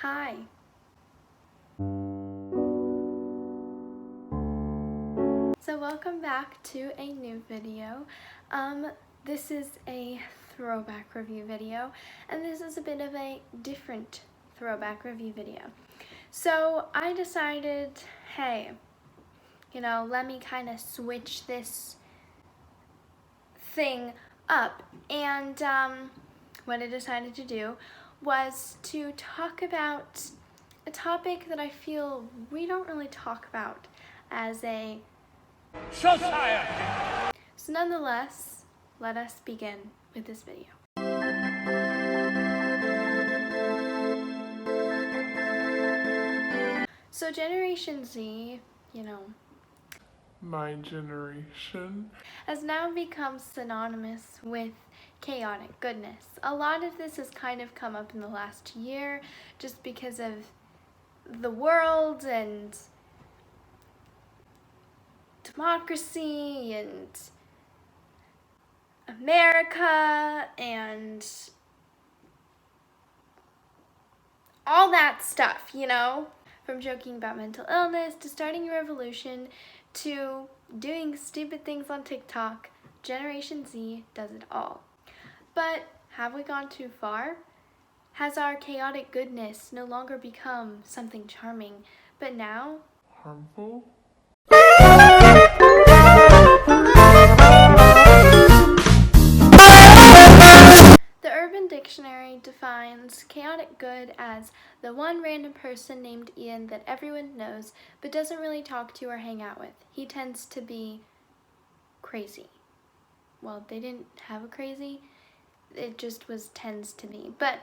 Hi. So welcome back to a new video. This is a throwback review video, and this is a bit of a different throwback review video. So I decided, hey, let me kind of switch this thing up, and what I decided to do was to talk about a topic that I feel we don't really talk about as a society. So nonetheless, let us begin with this video. So Generation Z, my generation, has now become synonymous with chaotic goodness. A lot of this has kind of come up in the last year just because of the world and democracy and America and all that stuff, From joking about mental illness to starting a revolution to doing stupid things on TikTok, Generation Z does it all. But have we gone too far? Has our chaotic goodness no longer become something charming, but now harmful? The Urban Dictionary defines chaotic good as the one random person named Ian that everyone knows but doesn't really talk to or hang out with. He tends to be crazy. Well, they didn't have a crazy, it just tends to be. But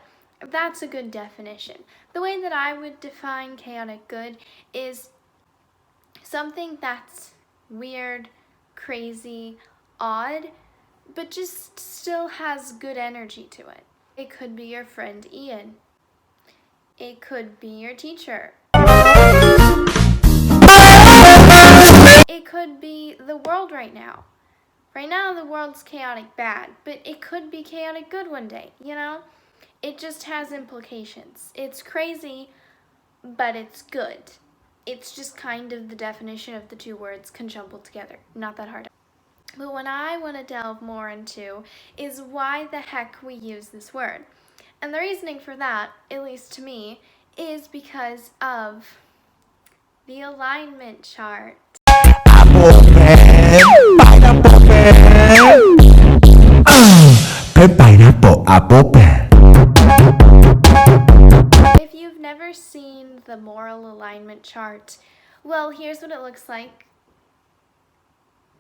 that's a good definition. The way that I would define chaotic good is something that's weird, crazy, odd, but just still has good energy to it. It could be your friend Ian. It could be your teacher. It could be the world right now. Right now the world's chaotic bad, but it could be chaotic good one day, It just has implications. It's crazy, but it's good. It's just kind of the definition of the two words conjumbled together. Not that hard. But what I want to delve more into is why the heck we use this word. And the reasoning for that, at least to me, is because of the alignment chart. If you've never seen the moral alignment chart, well, here's what it looks like.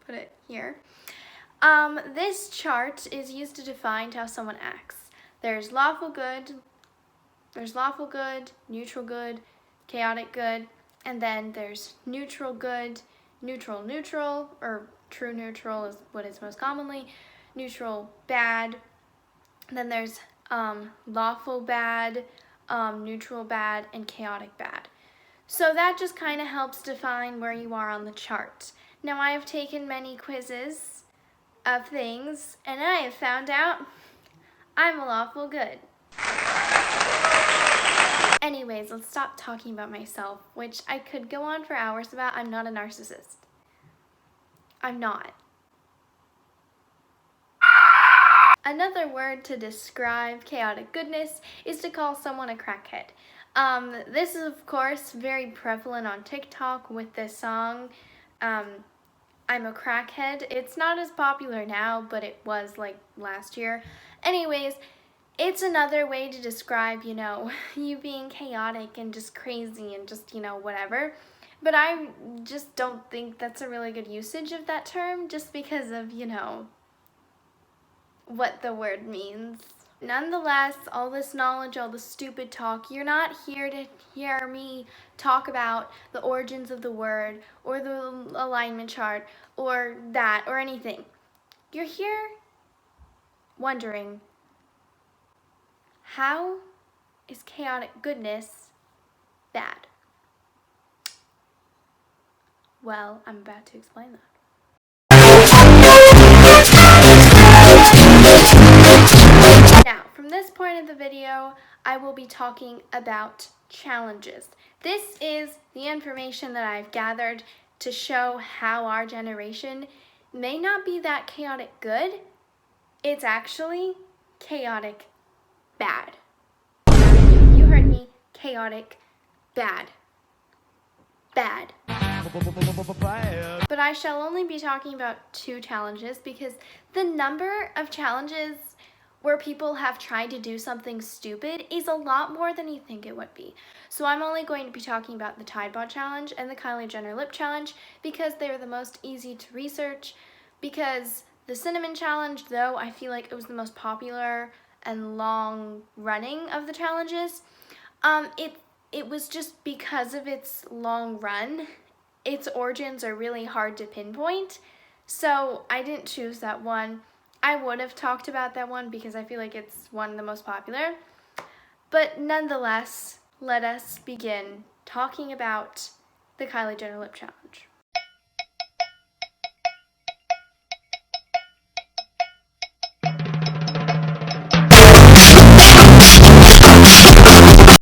Put it here. This chart is used to define how someone acts. There's lawful good, neutral good, chaotic good, and then there's neutral good, neutral, or true neutral is what is most commonly, neutral bad, and then there's lawful bad, neutral bad, and chaotic bad. So that just kind of helps define where you are on the chart. Now, I have taken many quizzes of things, and I have found out I'm a lawful good. Anyways, let's stop talking about myself, which I could go on for hours about. I'm not a narcissist. I'm not. Another word to describe chaotic goodness is to call someone a crackhead. This is, of course, very prevalent on TikTok with this song, I'm a crackhead. It's not as popular now, but it was like last year. Anyways, it's another way to describe, you being chaotic and just crazy and just, whatever. But I just don't think that's a really good usage of that term just because of, what the word means. Nonetheless, all this knowledge, all this stupid talk, you're not here to hear me talk about the origins of the word or the alignment chart or that or anything. You're here wondering, how is chaotic goodness bad? Well, I'm about to explain that. Now, from this point of the video, I will be talking about challenges. This is the information that I've gathered to show how our generation may not be that chaotic good. It's actually chaotic bad. You heard me, chaotic bad. Bad. But I shall only be talking about 2 challenges because the number of challenges where people have tried to do something stupid is a lot more than you think it would be. So I'm only going to be talking about the Tide Pod Challenge and the Kylie Jenner Lip Challenge because they are the most easy to research, because the Cinnamon Challenge, though I feel like it was the most popular and long running of the challenges, it was just because of its long run. Its origins are really hard to pinpoint, so I didn't choose that one. I would have talked about that one because I feel like it's one of the most popular. But nonetheless, let us begin talking about the Kylie Jenner Lip Challenge.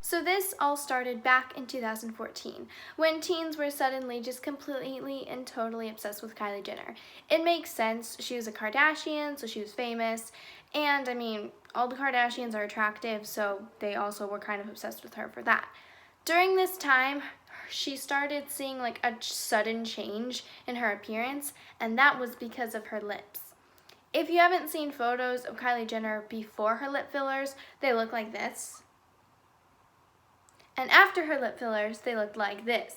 So this all started back in 2014, when teens were suddenly just completely and totally obsessed with Kylie Jenner. It makes sense. She was a Kardashian, so she was famous, and I mean, all the Kardashians are attractive, so they also were kind of obsessed with her for that. During this time, she started seeing like a sudden change in her appearance, and that was because of her lips. If you haven't seen photos of Kylie Jenner before her lip fillers, they look like this. And after her lip fillers, they looked like this.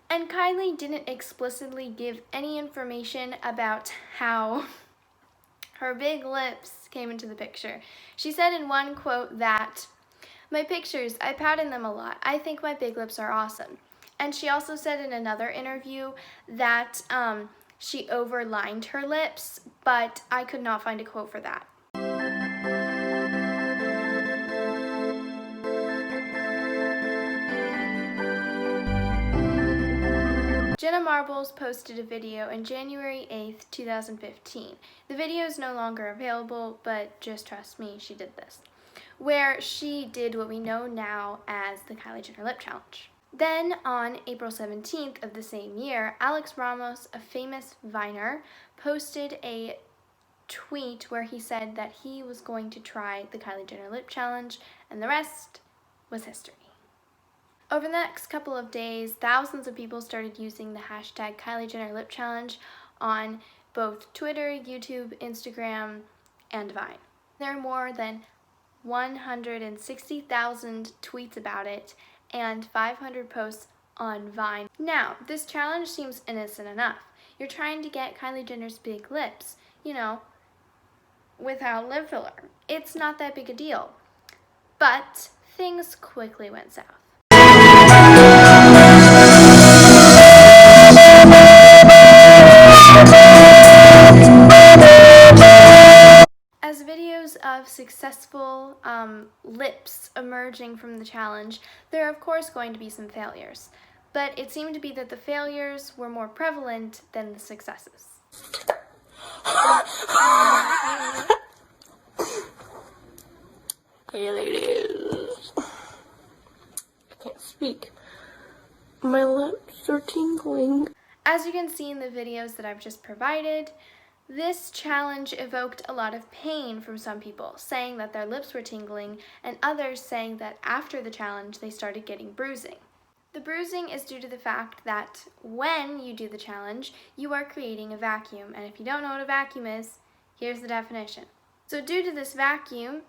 And Kylie didn't explicitly give any information about how her big lips came into the picture. She said in one quote that, "My pictures, I pout in them a lot. I think my big lips are awesome." And she also said in another interview that she overlined her lips, but I could not find a quote for that. Jenna Marbles posted a video on January 8th, 2015. The video is no longer available, but just trust me, she did this, where she did what we know now as the Kylie Jenner Lip Challenge. Then on April 17th of the same year, Alex Ramos, a famous Viner, posted a tweet where he said that he was going to try the Kylie Jenner Lip Challenge, and the rest was history. Over the next couple of days, thousands of people started using the hashtag Kylie Jenner Lip Challenge on both Twitter, YouTube, Instagram, and Vine. There are more than 160,000 tweets about it and 500 posts on Vine. Now, this challenge seems innocent enough. You're trying to get Kylie Jenner's big lips, you know, without lip filler. It's not that big a deal. But things quickly went south. As videos of successful lips emerging from the challenge, there are of course going to be some failures, but it seemed to be that the failures were more prevalent than the successes. Hey ladies, I can't speak. My lips are tingling. As you can see in the videos that I've just provided, this challenge evoked a lot of pain from some people, saying that their lips were tingling, and others saying that after the challenge they started getting bruising. The bruising is due to the fact that when you do the challenge, you are creating a vacuum, and if you don't know what a vacuum is, here's the definition. So due to this vacuum,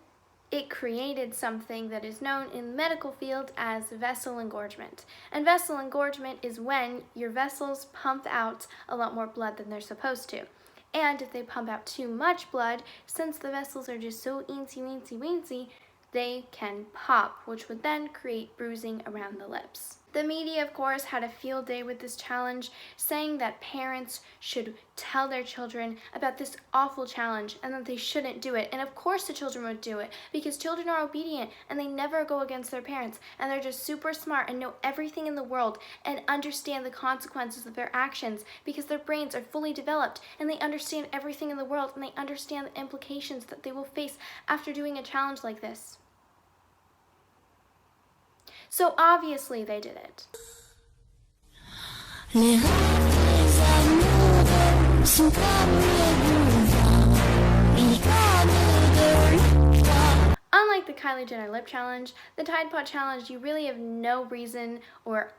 it created something that is known in the medical field as vessel engorgement. And vessel engorgement is when your vessels pump out a lot more blood than they're supposed to. And if they pump out too much blood, since the vessels are just so eensy weensy, they can pop, which would then create bruising around the lips. The media, of course, had a field day with this challenge, saying that parents should tell their children about this awful challenge and that they shouldn't do it. And of course the children would do it, because children are obedient and they never go against their parents, and they're just super smart and know everything in the world and understand the consequences of their actions because their brains are fully developed and they understand everything in the world and they understand the implications that they will face after doing a challenge like this. So obviously they did it. Unlike the Kylie Jenner lip challenge, the Tide Pod challenge, you really have no reason or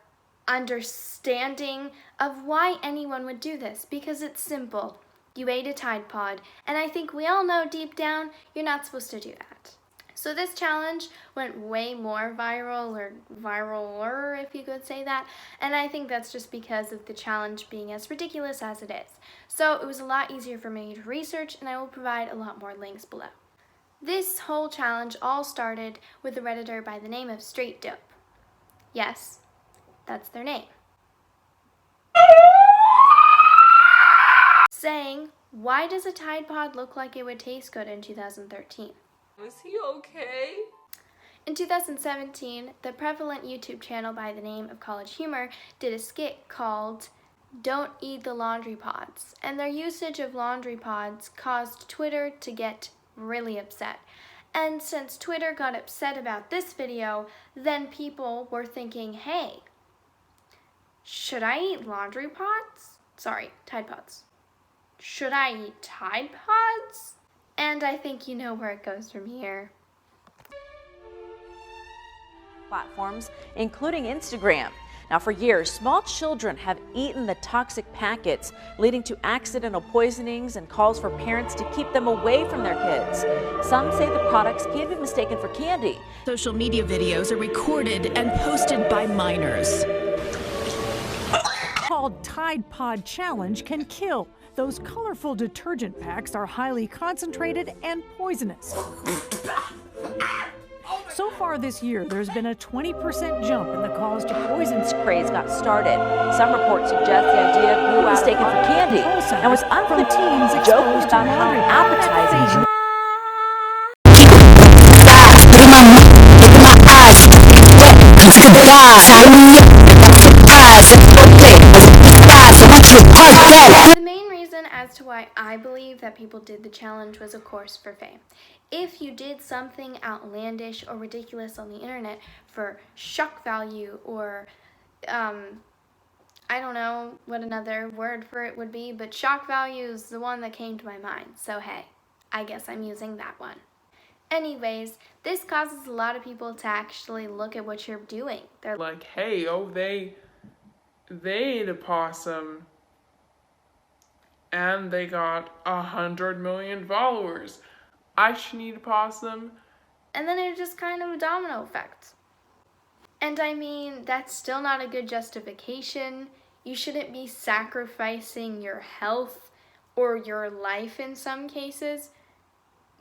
understanding of why anyone would do this, because it's simple. You ate a Tide Pod, and I think we all know deep down you're not supposed to do that. So this challenge went way more viral, or viraler if you could say that, and I think that's just because of the challenge being as ridiculous as it is. So it was a lot easier for me to research, and I will provide a lot more links below. This whole challenge all started with a Redditor by the name of Straight Dope. Yes, that's their name. Saying, why does a Tide Pod look like it would taste good in 2013? Is he okay? In 2017, the prevalent YouTube channel by the name of College Humor did a skit called Don't Eat the Laundry Pods, and their usage of laundry pods caused Twitter to get really upset. And since Twitter got upset about this video, then people were thinking, hey, should I eat laundry pods? Sorry, Tide Pods. Should I eat Tide Pods? And I think you know where it goes from here. Platforms, including Instagram. Now, for years, small children have eaten the toxic packets, leading to accidental poisonings and calls for parents to keep them away from their kids. Some say the products can be mistaken for candy. Social media videos are recorded and posted by minors. Called Tide Pod Challenge can kill. Those colorful detergent packs are highly concentrated and poisonous. So far this year, there's been a 20% jump in the calls to poison. Craze got started. Some reports suggest the idea grew mistaken for candy and was From unbelievable, teens joking exposed to about how laundry appetizing. The main reason as to why I believe that people did the challenge was, of course, for fame. If you did something outlandish or ridiculous on the internet for shock value, or I don't know what another word for it would be, but shock value is the one that came to my mind. So hey, I guess I'm using that one. Anyways, this causes a lot of people to actually look at what you're doing. They're Like, hey, oh, they ate a possum and they got 100 million followers. I should eat a possum. and then it's just kind of a domino effect. And I mean, that's still not a good justification. You shouldn't be sacrificing your health or your life in some cases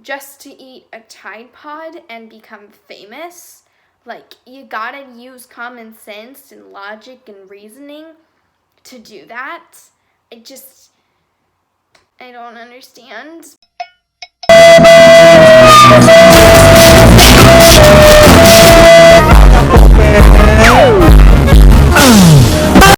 just to eat a Tide Pod and become famous. Like, you gotta use common sense and logic and reasoning to do that. I don't understand,